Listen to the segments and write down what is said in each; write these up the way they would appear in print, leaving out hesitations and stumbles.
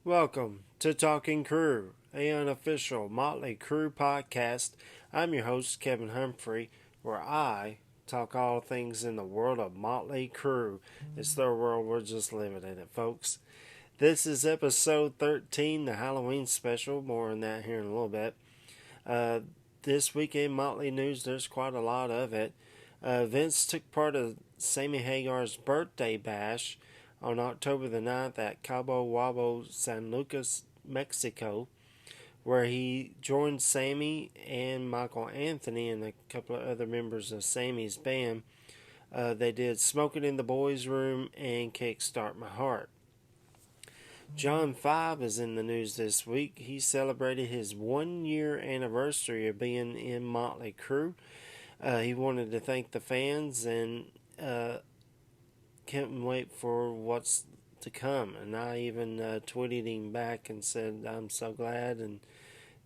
Welcome to Talking Crue, a unofficial Motley Crue podcast. I'm your host, Kevin Humphrey, where I talk all things in the world of Motley Crue. It's their world, we're just living in it, folks. This is episode 13, the Halloween special. More on that here in a little bit. This weekend, Motley news, there's quite a lot of it. Vince took part of Sammy Hagar's birthday bash on October the 9th at Cabo Wabo, San Lucas, Mexico, where he joined Sammy and Michael Anthony and a couple of other members of Sammy's band. They did Smoke It in the Boys' Room and Kickstart My Heart. John 5 is in the news this week. He celebrated his 1-year anniversary of being in Motley Crue. He wanted to thank the fans and can't wait for what's to come. And I even tweeted him back and said, I'm so glad and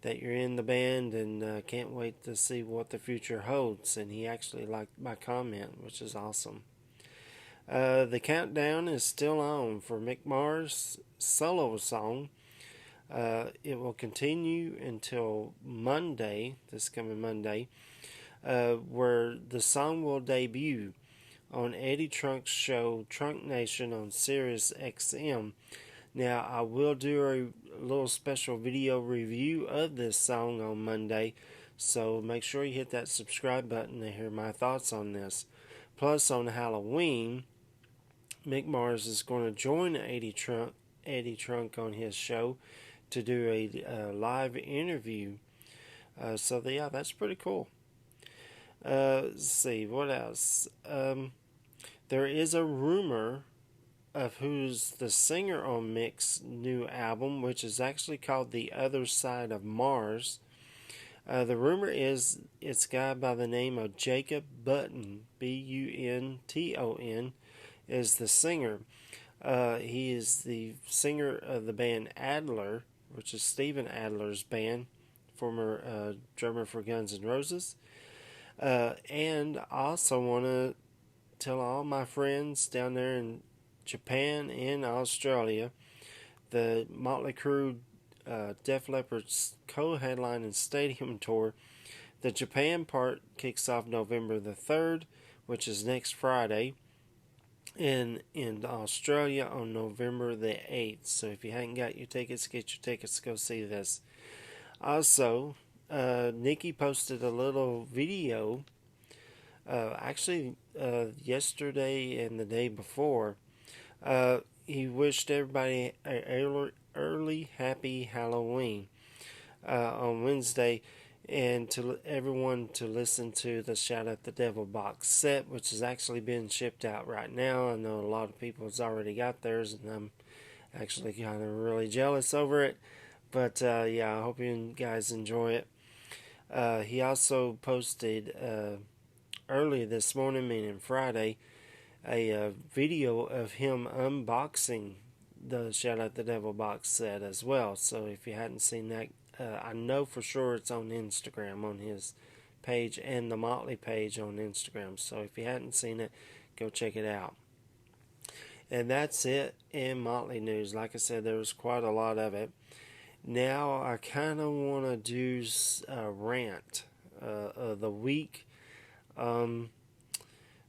that you're in the band and can't wait to see what the future holds. And he actually liked my comment, which is awesome. The countdown is still on for Mick Mars' solo song. It will continue until Monday, this coming Monday, where the song will debut on Eddie Trunk's show Trunk Nation on Sirius XM. Now, I will do a little special video review of this song on Monday, so make sure you hit that subscribe button to hear my thoughts on this. Plus, on Halloween, Mick Mars is going to join Eddie Trunk on his show to do a live interview. So, yeah, that's pretty cool. Let's see, what else? There is a rumor of who's the singer on Mick's new album, which is actually called The Other Side of Mars. The rumor is it's a guy by the name of Jacob Button, Bunton, is the singer. He is the singer of the band Adler, which is Steven Adler's band, former drummer for Guns N' Roses. And I also want to tell all my friends down there in Japan and Australia, the Motley Crue Def Leppard's co-headlining stadium tour. The Japan part kicks off November the 3rd, which is next Friday, and in Australia on November the 8th. So if you hadn't got your tickets, get your tickets to go see this. Also, Nikki posted a little video yesterday and the day before. He wished everybody an early happy Halloween on Wednesday, and to everyone to listen to the Shout at the Devil box set, which is actually being shipped out right now. I know a lot of people has already got theirs, and I'm actually kind of really jealous over it. But yeah, I hope you guys enjoy it. He also posted early this morning, meaning Friday, a video of him unboxing the Shout Out the Devil box set as well. So if you hadn't seen that, I know for sure it's on Instagram, on his page and the Motley page on Instagram. So if you hadn't seen it, go check it out. And that's it in Motley news. Like I said, there was quite a lot of it. Now I kind of want to do a rant of the week.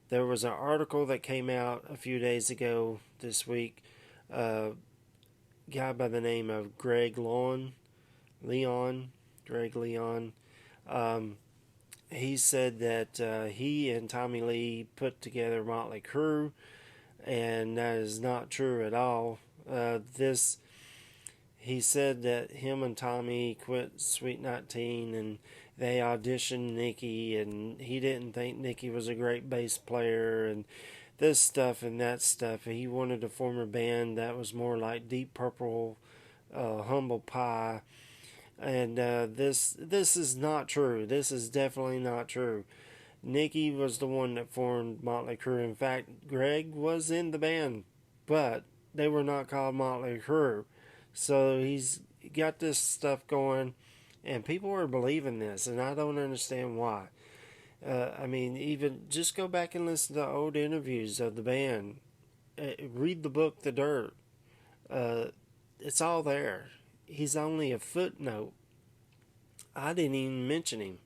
There was an article that came out a few days ago this week. A guy by the name of Greg Leon. He said that he and Tommy Lee put together Motley Crue, and that is not true at all. He said that him and Tommy quit Sweet 19 and they auditioned Nikki, and he didn't think Nikki was a great bass player and this stuff and that stuff. He wanted to form a band that was more like Deep Purple, Humble Pie. And this is not true. This is definitely not true. Nikki was the one that formed Motley Crue. In fact, Greg was in the band, but they were not called Motley Crue. So he's got this stuff going, and people are believing this, and I don't understand why. I mean, even just go back and listen to old interviews of the band. Read the book The Dirt. it's all there. He's only a footnote. I didn't even mention him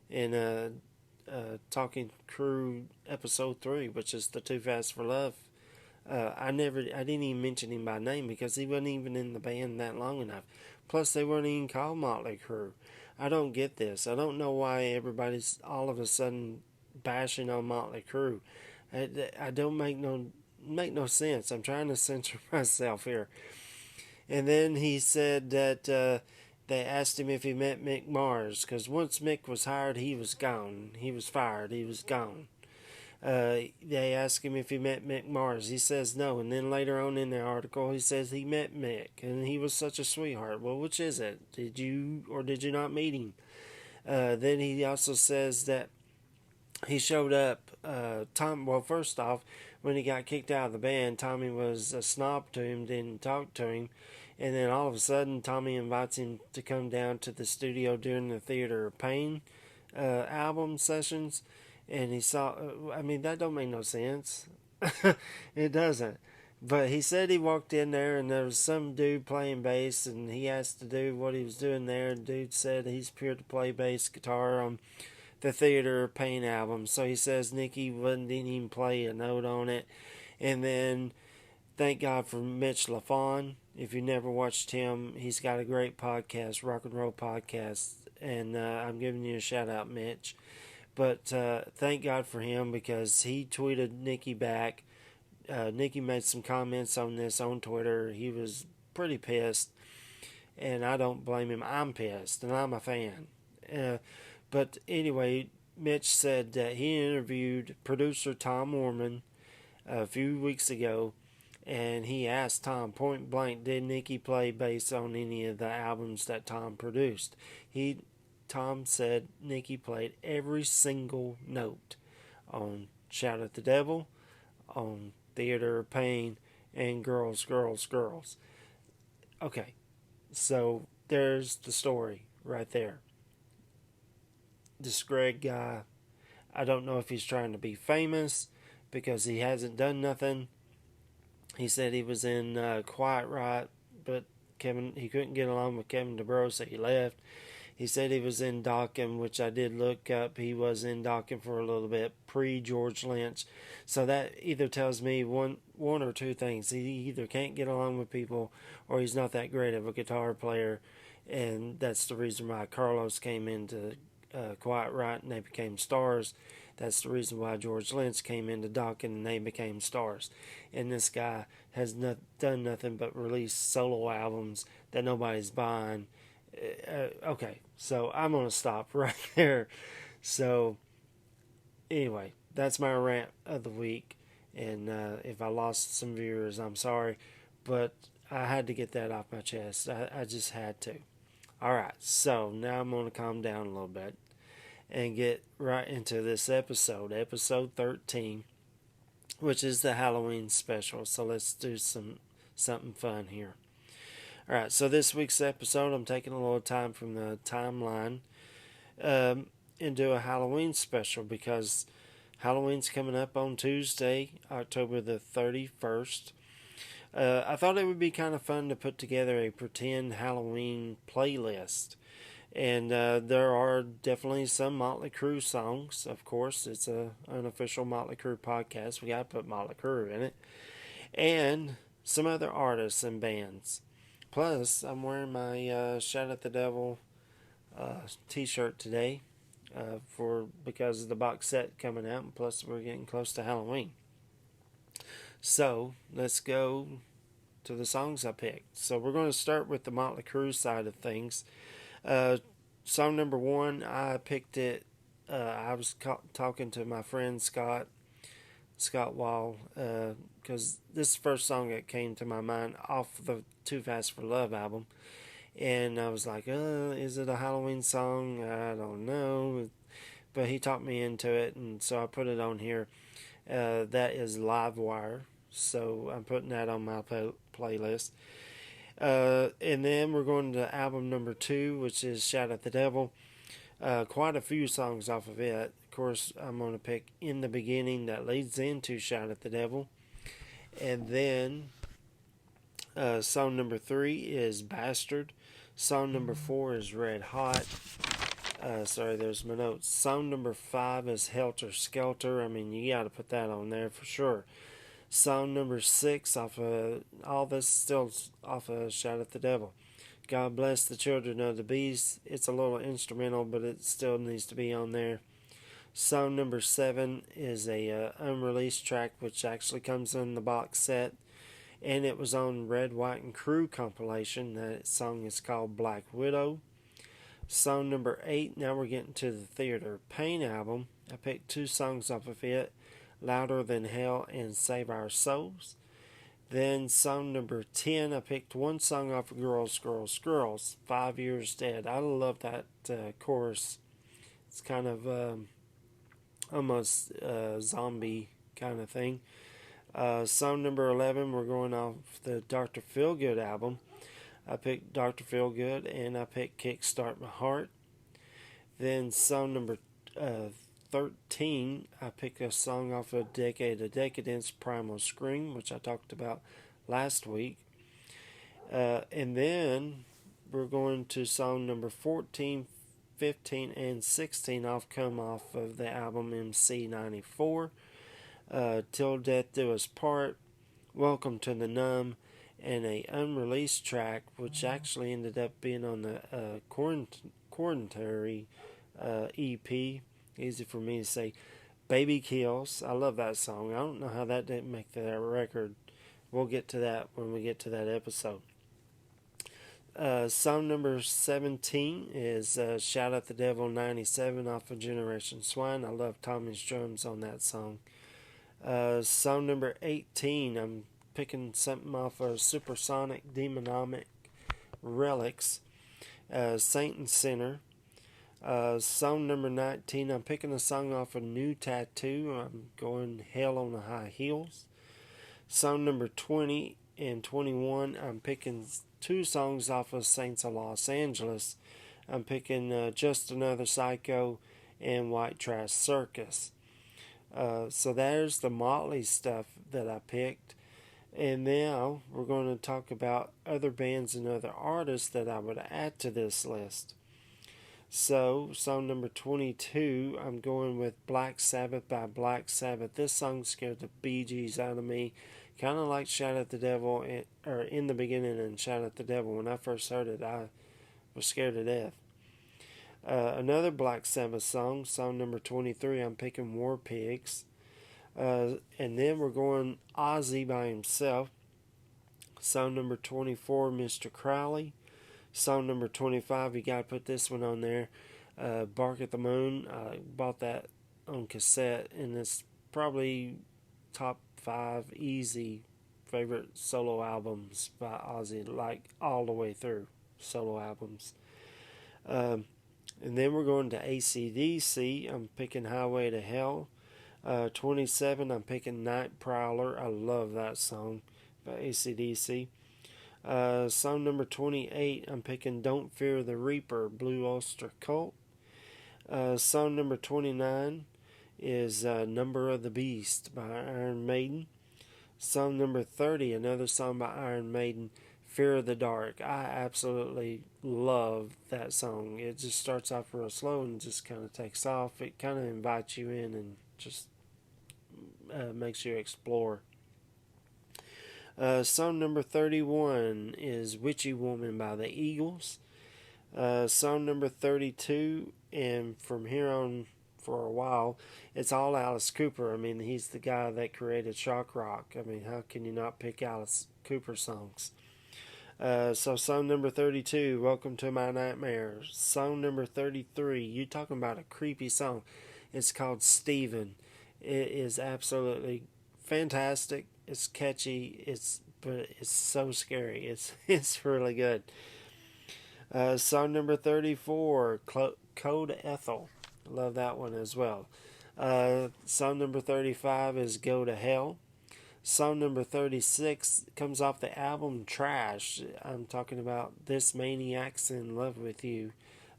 in Talking Crew episode 3, which is the Too Fast for Love. I didn't even mention him by name because he wasn't even in the band that long enough. Plus, they weren't even called Motley Crue. I don't get this. I don't know why everybody's all of a sudden bashing on Motley Crue. I don't make no sense. I'm trying to censor myself here. And then he said that they asked him if he met Mick Mars, because once Mick was hired, he was gone. He was fired. He was gone. They asked him if he met Mick Mars. He says no. And then later on in the article, he says he met Mick, and he was such a sweetheart. Well, which is it? Did you or did you not meet him? Then he also says that he showed up. Well, first off, when he got kicked out of the band, Tommy was a snob to him, didn't talk to him. And then all of a sudden, Tommy invites him to come down to the studio during the Theater of Pain album sessions. And he saw, I mean, that don't make no sense. It doesn't. But he said he walked in there and there was some dude playing bass, and he asked the dude what he was doing there. And the dude said he's here to play bass guitar on the Theater of Pain album. So he says Nicky didn't even play a note on it. And then thank God for Mitch LaFon. If you never watched him, he's got a great podcast, rock and roll podcast. And I'm giving you a shout out, Mitch. But thank God for him, because he tweeted Nicky back. Nicky made some comments on this on Twitter. He was pretty pissed, and I don't blame him. I'm pissed, and I'm a fan. But anyway, Mitch said that he interviewed producer Tom Orman a few weeks ago, and he asked Tom point blank, did Nicky play bass on any of the albums that Tom produced? Tom said Nicky played every single note on Shout at the Devil, on Theater of Pain, and Girls, Girls, Girls. Okay, so there's the story right there. This Greg guy, I don't know if he's trying to be famous because he hasn't done nothing. He said he was in Quiet Riot, but he couldn't get along with Kevin DeBro, so he left. He said he was in Dokken, which I did look up. He was in Dokken for a little bit, pre-George Lynch. So that either tells me one or two things. He either can't get along with people, or he's not that great of a guitar player. And that's the reason why Carlos came into Quiet Riot and they became stars. That's the reason why George Lynch came into Dokken and they became stars. And this guy has done nothing but release solo albums that nobody's buying. Okay, so I'm going to stop right there. So, anyway, that's my rant of the week. And if I lost some viewers, I'm sorry. But I had to get that off my chest. I just had to. Alright, so now I'm going to calm down a little bit and get right into this episode 13, which is the Halloween special. So let's do something fun here. Alright, so this week's episode, I'm taking a little time from the timeline and do a Halloween special, because Halloween's coming up on Tuesday, October the 31st. I thought it would be kind of fun to put together a pretend Halloween playlist. And there are definitely some Motley Crue songs. Of course, it's an unofficial Motley Crue podcast. We got to put Motley Crue in it. And some other artists and bands. Plus, I'm wearing my Shout at the Devil t-shirt today because of the box set coming out. And plus, we're getting close to Halloween. So, let's go to the songs I picked. So, we're going to start with the Motley Crue side of things. Song number 1, I picked it. I was talking to my friend Scott Wall, because this is the first song that came to my mind off the Too Fast for Love album. And I was like, is it a Halloween song? I don't know. But he talked me into it, and so I put it on here. That is Livewire. So I'm putting that on my playlist. And then we're going to album number 2, which is Shout at the Devil. Quite a few songs off of it. Of course, I'm going to pick In the Beginning that leads into Shout at the Devil. And then Song number 3 is Bastard. Song number 4 is Red Hot. Sorry, there's my notes. Song number 5 is Helter Skelter. I mean, you got to put that on there for sure. Song number 6 off of all this still off of Shout at the Devil. God Bless the Children of the Beast. It's a little instrumental, but it still needs to be on there. Song number 7 is a unreleased track, which actually comes in the box set, and it was on Red, White, and Crue compilation. That song is called Black Widow. Song number 8, now we're getting to the Theater Pain album. I picked 2 songs off of it, Louder Than Hell and Save Our Souls. Then song number 10, I picked 1 song off of Girls, Girls, Girls, 5 Years Dead. I love that chorus. It's kind of almost zombie kind of thing. Song number 11, we're going off the Dr. Feelgood album. I picked Dr. Feelgood, and I picked Kickstart My Heart. Then song number 13, I picked a song off of Decade of Decadence, Primal Scream, which I talked about last week. And then we're going to song number 14, 15, and 16 come off of the album MC94. Till Death Do Us Part, Welcome to the Numb, and a unreleased track, which actually ended up being on the Quarantary EP. Easy for me to say. Baby Kills. I love that song. I don't know how that didn't make that record. We'll get to that when we get to that episode. Song number 17 is Shout at the Devil 97 off of Generation Swine. I love Tommy's drums on that song. Song number 18, I'm picking something off of Supersonic Demonomic Relics, Saint and Sinner. Song number 19, I'm picking a song off of New Tattoo. I'm going Hell on the High Heels. Song number 20 and 21, I'm picking 2 songs off of Saints of Los Angeles. I'm picking Just Another Psycho and White Trash Circus. So there's the Motley stuff that I picked. And now we're going to talk about other bands and other artists that I would add to this list. So, song number 22, I'm going with Black Sabbath by Black Sabbath. This song scared the Bee Gees out of me. Kind of like Shout at the Devil, or in the beginning and Shout at the Devil. When I first heard it, I was scared to death. Another Black Sabbath song, song number 23, I'm picking War Pigs. And then we're going Ozzy by himself. Song number 24, Mr. Crowley. Song number 25, you got to put this one on there. Bark at the Moon. I bought that on cassette, and it's probably top 5 easy favorite solo albums by Ozzy, like all the way through solo albums. And then we're going to AC/DC. I'm picking Highway to Hell. 27, I'm picking Night Prowler. I love that song by AC/DC. Song number 28, I'm picking Don't Fear the Reaper, Blue Oyster Cult. Song number 29 is Number of the Beast by Iron Maiden. Song number 30, another song by Iron Maiden, Fear of the Dark. I absolutely love that song. It just starts off real slow and just kind of takes off. It kind of invites you in and just makes you explore. Song number 31 is Witchy Woman by the Eagles. Song number 32, and from here on for a while, it's all Alice Cooper. I mean, he's the guy that created shock rock. I mean, how can you not pick Alice Cooper songs? So song number 32, Welcome to My Nightmare. Song number 33, you talking about a creepy song. It's called Steven. It is absolutely fantastic. It's catchy. But it's so scary. It's really good. Song number 34, Code Ethel. Love that one as well. Song number 35 is Go to Hell. Song number 36 comes off the album Trash. I'm talking about This Maniac's in Love with You.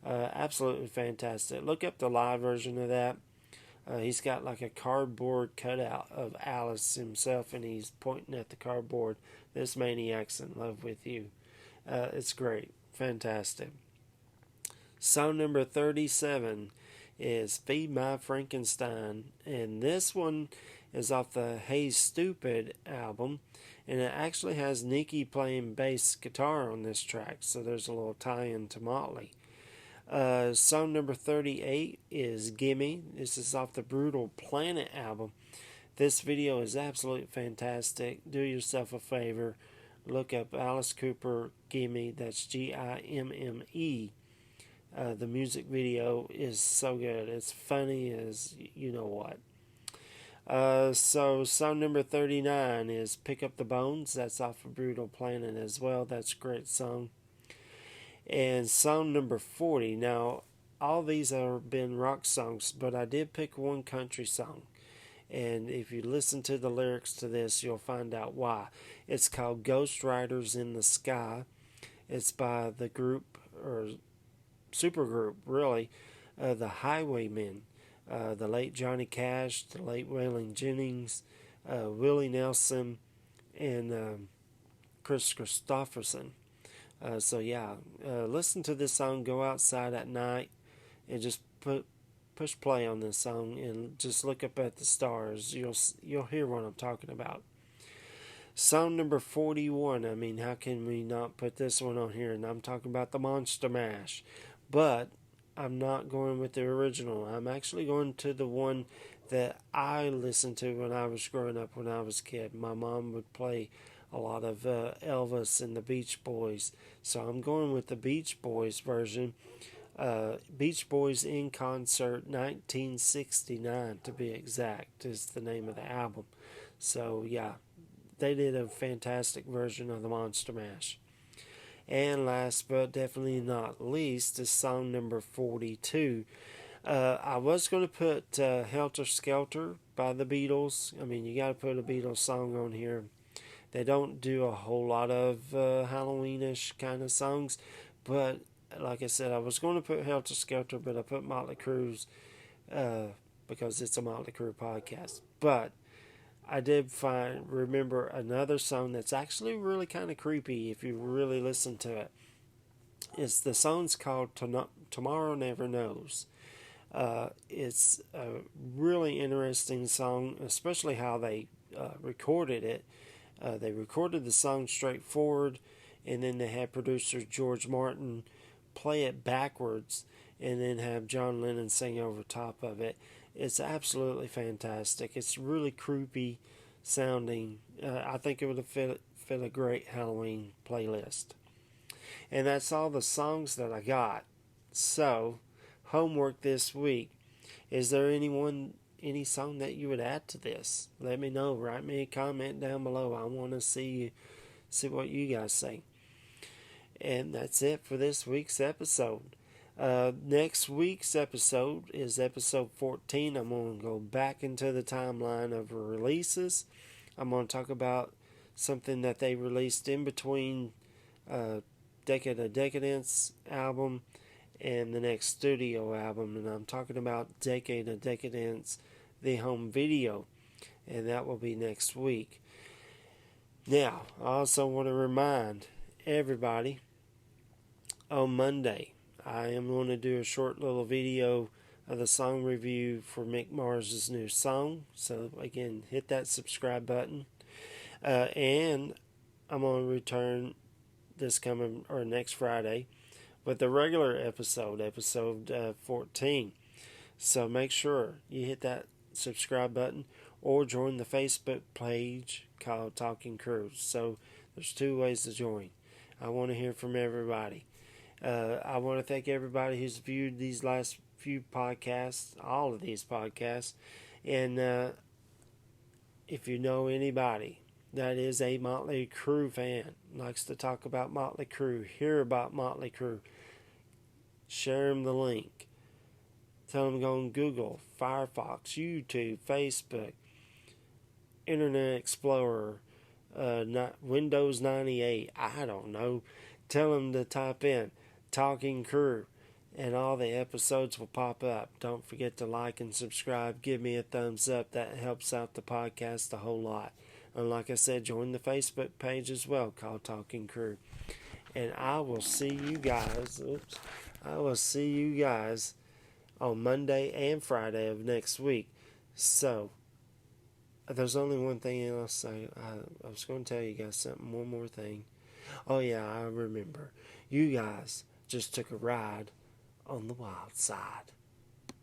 Absolutely fantastic. Look up the live version of that. He's got like a cardboard cutout of Alice himself, and he's pointing at the cardboard. This maniac's in love with you. It's great. Fantastic. Song number 37 is Feed My Frankenstein. And this one is off the Hey Stupid album. And it actually has Nikki playing bass guitar on this track. So there's a little tie-in to Motley. Song number 38 is Gimme. This is off the Brutal Planet album. This video is absolutely fantastic. Do yourself a favor. Look up Alice Cooper Gimme. That's Gimme. The music video is so good. It's funny as you know what. So song number 39 is Pick Up the Bones. That's off of Brutal Planet as well. That's a great song. And song number 40. Now, all these have been rock songs, but I did pick one country song. And if you listen to the lyrics to this, you'll find out why. It's called Ghost Riders in the Sky. It's by the group, or supergroup, really, the Highwaymen. The late Johnny Cash, the late Waylon Jennings, Willie Nelson, and Chris Christopherson. So yeah, listen to this song, go outside at night, and just push play on this song, and just look up at the stars. You'll hear what I'm talking about. Song number 41. I mean, how can we not put this one on here? And I'm talking about the Monster Mash, but I'm not going with the original. I'm actually going to the one that I listened to when I was growing up, when I was a kid. My mom would play a lot of Elvis and the Beach Boys. So I'm going with the Beach Boys version. Beach Boys in Concert 1969, to be exact, is the name of the album. So yeah, they did a fantastic version of the Monster Mash. And last but definitely not least is song number 42. I was going to put Helter Skelter by the Beatles. I mean, you got to put a Beatles song on here. They don't do a whole lot of Halloweenish kind of songs, but like I said, I was going to put Helter Skelter, but I put Motley Crue's because it's a Motley Crue podcast. But I did remember another song that's actually really kind of creepy if you really listen to it. The song's called Tomorrow Never Knows. It's a really interesting song, especially how they recorded it. They recorded the song straightforward, and then they had producer George Martin play it backwards, and then have John Lennon sing over top of it. It's absolutely fantastic. It's really creepy sounding. I think it would have fit a great Halloween playlist. And that's all the songs that I got. So, homework this week. Is there any song that you would add to this? Let me know. Write me a comment down below. I want to see what you guys say. And that's it for this week's episode. Next week's episode is episode 14. I'm going to go back into the timeline of releases. I'm going to talk about something that they released in between Decade of Decadence album and the next studio album. And I'm talking about Decade of Decadence, the home video. And that will be next week. Now, I also want to remind everybody, on Monday, I am going to do a short little video of the song review for Mick Mars' new song. So again, hit that subscribe button. And I'm going to return this coming or next Friday with the regular episode 14. So make sure you hit that subscribe button or join the Facebook page called Talking Crue. So there's two ways to join. I want to hear from everybody. I want to thank everybody who's viewed these last few podcasts, all of these podcasts. And if you know anybody that is a Motley Crue fan, likes to talk about Motley Crue, hear about Motley Crue, share them the link. Tell them to go on Google, Firefox, YouTube, Facebook, Internet Explorer, Windows 98, I don't know. Tell them to type in Talking Crue, and all the episodes will pop up. Don't forget to like and subscribe. Give me a thumbs up. That helps out the podcast a whole lot. And like I said, join the Facebook page as well, called Talking Crue. And I will see you guys. I will see you guys on Monday and Friday of next week. So, there's only one thing else I was going to tell you guys something. One more thing. Oh yeah, I remember. You guys just took a ride on the wild side.